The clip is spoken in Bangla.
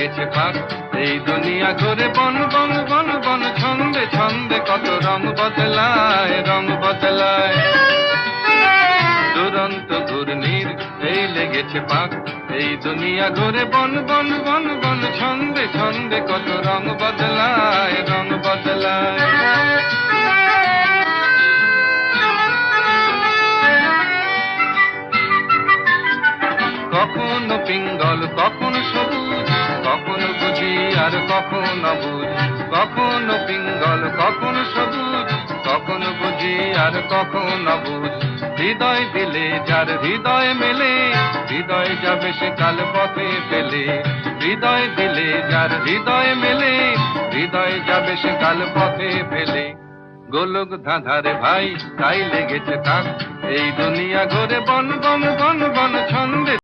লেগেছে পাক। এই দুনিয়া ঘুরে বন বন বন বন, ছন্দে ছন্দে কত রং বদলায়, রং বদলায়। দুরন্ত ঘূর্ণির এই লেগেছে পাক। এই দুনিয়া ঘুরে বন বন বন বন, ছন্দে ছন্দে কত রং বদলায়, রং বদলায়। কখনো পিঙ্গল কখনো সবুজ, কখনো বুঝি আর কখনো বুঝ। কখনো পিঙ্গল কখনো সবুজ, কখনো বুঝি আর কখনো বুঝ। হৃদয় দিলে যার হৃদয় মেলে, হৃদয় যাবে সে কাল পথে ফেলে। হৃদয় দিলে যার হৃদয় মেলে, হৃদয় যাবে সে কাল পথে ফেলে। গোলক ধাঁধারে ভাই তাই লেগেছে তাক। এই দুনিয়া ঘুরে বন বন বন বন, ছন্দে